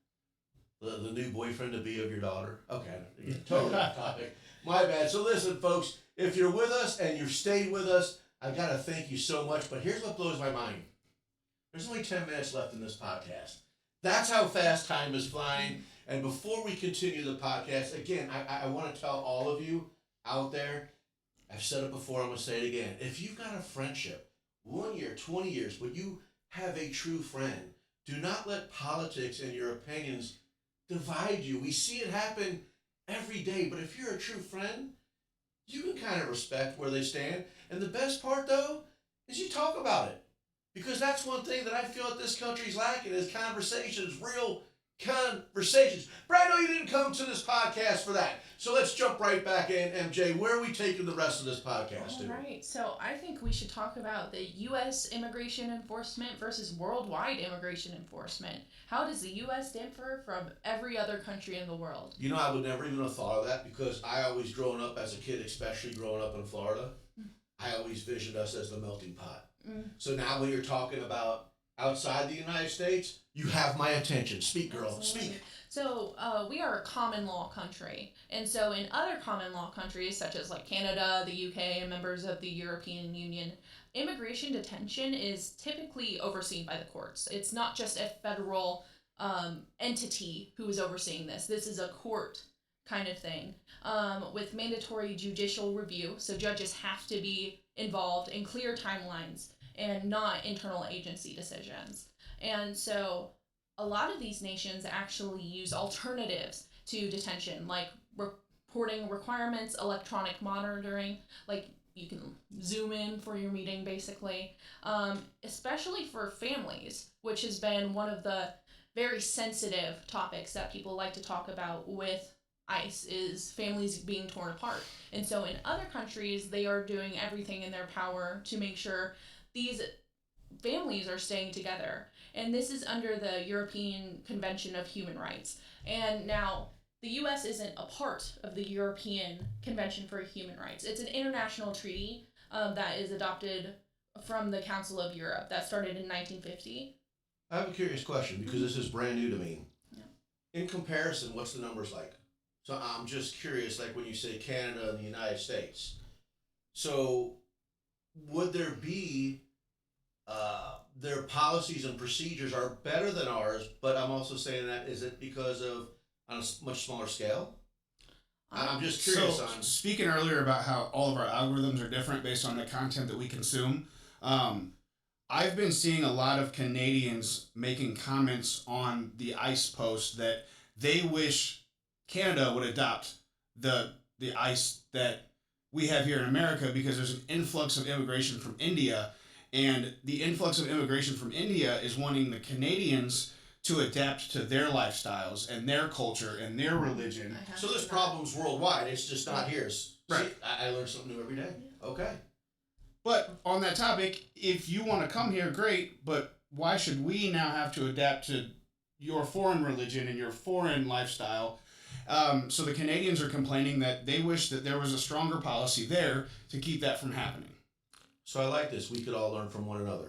the new boyfriend to be of your daughter? Okay, again, totally off topic. My bad. So listen, folks, if you're with us and you've stayed with us, I gotta thank you so much. But here's what blows my mind. There's only 10 minutes left in this podcast. That's how fast time is flying. And before we continue the podcast, again, I want to tell all of you out there, I've said it before, I'm going to say it again. If you've got a friendship, 1 year, 20 years, but you have a true friend, do not let politics and your opinions divide you. We see it happen every day, but if you're a true friend, you can kind of respect where they stand. And the best part, though, is you talk about it. Because that's one thing that I feel that this country's lacking is conversations, real conversations. But I know you didn't come to this podcast for that. So let's jump right back in. MJ, where are we taking the rest of this podcast to? All right. So I think we should talk about the U.S. immigration enforcement versus worldwide immigration enforcement. How does the U.S. differ from every other country in the world? You know, I would never even have thought of that because I always growing up as a kid, especially growing up in Florida, I always visioned us as the melting pot. So now when you're talking about outside the United States, you have my attention. Speak, girl. Absolutely. Speak. So we are a common law country. And so in other common law countries, such as like Canada, the UK, and members of the European Union, immigration detention is typically overseen by the courts. It's not just a federal entity who is overseeing this. This is a court kind of thing with mandatory judicial review. So judges have to be involved in clear timelines and not internal agency decisions. And so a lot of these nations actually use alternatives to detention, like reporting requirements, electronic monitoring, like you can zoom in for your meeting basically, especially for families, which has been one of the very sensitive topics that people like to talk about with ICE is families being torn apart. And so in other countries, they are doing everything in their power to make sure these families are staying together. And this is under the European Convention of Human Rights. And now the U.S. isn't a part of the European Convention for Human Rights. It's an international treaty that is adopted from the Council of Europe that started in 1950. I have a curious question because this is brand new to me. Yeah. In comparison, what's the numbers like? So I'm just curious, like when you say Canada and the United States. So would there be their policies and procedures are better than ours, but I'm also saying that is it because of on a much smaller scale? I'm just curious so, on... Speaking earlier about how all of our algorithms are different based on the content that we consume, I've been seeing a lot of Canadians making comments on the ICE post that they wish Canada would adopt the ICE that we have here in America because there's an influx of immigration from India, and the influx of immigration from India is wanting the Canadians to adapt to their lifestyles and their culture and their religion. So there's problems worldwide. It's just not here. Right. See, I learn something new every day. Okay. But on that topic, if you want to come here, great, but why should we now have to adapt to your foreign religion and your foreign lifestyle? So the Canadians are complaining that they wish that there was a stronger policy there to keep that from happening. So I like this. We could all learn from one another.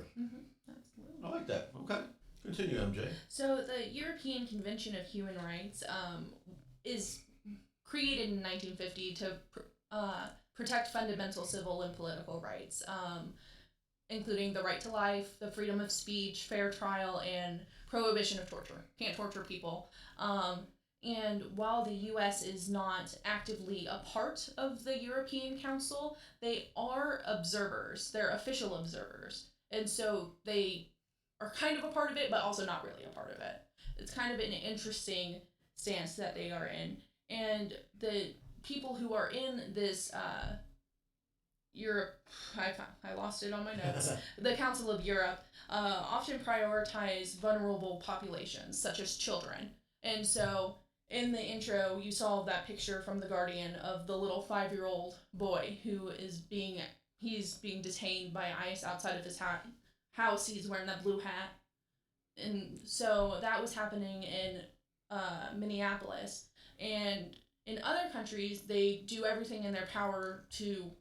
Absolutely. I like that. Okay. Continue, MJ. So the European Convention of Human Rights is created in 1950 to protect fundamental civil and political rights, including the right to life, the freedom of speech, fair trial, and prohibition of torture. Can't torture people. And while the U.S. is not actively a part of the European Council, they are observers. They're official observers. And so they are kind of a part of it, but also not really a part of it. It's kind of an interesting stance that they are in. And the people who are in this Europe, I lost it on my notes, the Council of Europe, often prioritize vulnerable populations, such as children. And so in the intro, you saw that picture from The Guardian of the little 5-year-old boy who is being detained by ICE outside of his house. He's wearing that blue hat. And so that was happening in Minneapolis. And in other countries, they do everything in their power to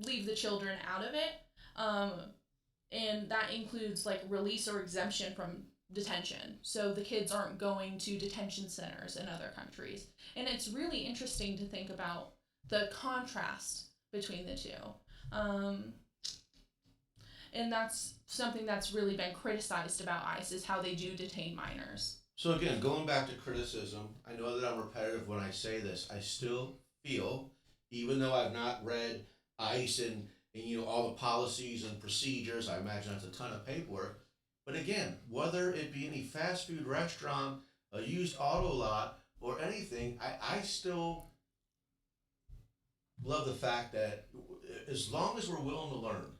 leave the children out of it. And that includes like release or exemption from detention. So the kids aren't going to detention centers in other countries. And it's really interesting to think about the contrast between the two. And that's something that's really been criticized about ICE, is how they do detain minors. So again, going back to criticism, I know that I'm repetitive when I say this. I still feel, even though I've not read ICE and all the policies and procedures, I imagine that's a ton of paperwork. But again, whether it be any fast food restaurant, a used auto lot, or anything, I still love the fact that as long as we're willing to learn,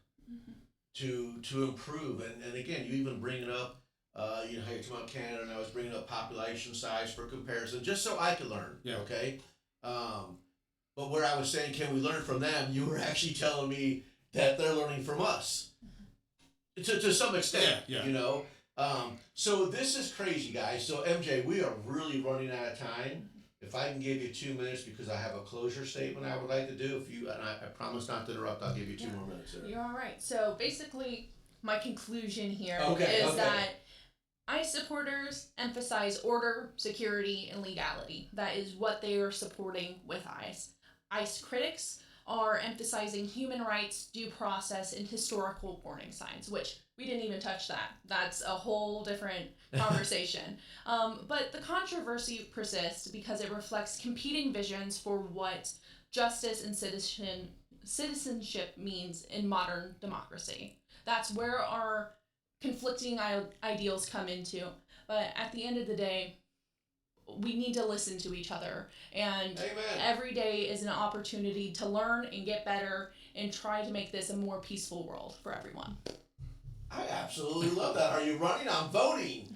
to improve, and again, you even bring it up, how you're talking about Canada, and I was bringing up population size for comparison, just so I could learn, okay? But where I was saying, can we learn from them, you were actually telling me that they're learning from us. To some extent, So this is crazy, guys. So MJ, we are really running out of time. If I can give you 2 minutes, because I have a closure statement I would like to do. And I promise not to interrupt, I'll give you 2 more minutes. You're all right. So basically, my conclusion here is that ICE supporters emphasize order, security, and legality. That is what they are supporting with ICE. ICE critics are emphasizing human rights, due process, and historical warning signs, which we didn't even touch that. That's a whole different conversation. But the controversy persists because it reflects competing visions for what justice and citizenship means in modern democracy. That's where our conflicting ideals come into. But at the end of the day, we need to listen to each other, and every day is an opportunity to learn and get better and try to make this a more peaceful world for everyone. I absolutely love that. Are you running? I'm voting.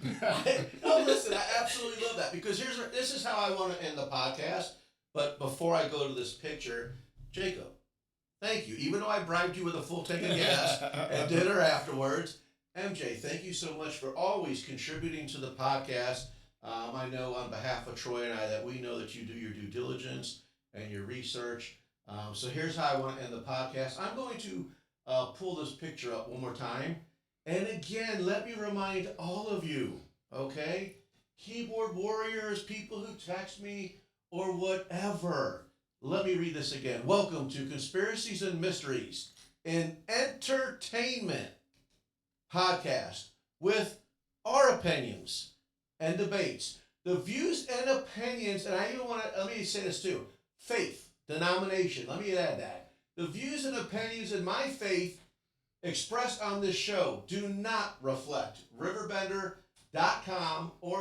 No, listen, I absolutely love that, because this is how I want to end the podcast. But before I go to this picture, Jacob, thank you. Even though I bribed you with a full tank of gas and dinner afterwards, MJ, thank you so much for always contributing to the podcast. I know on behalf of Troy and I that we know that you do your due diligence and your research. So here's how I want to end the podcast. I'm going to pull this picture up one more time. And again, let me remind all of you, okay? Keyboard warriors, people who text me or whatever. Let me read this again. Welcome to Conspiracies and Mysteries, an entertainment podcast with our opinions and debates. The views and opinions, and I even want to, let me say this too, faith, denomination, let me add that. The views and opinions in my faith expressed on this show do not reflect RiverBender.com or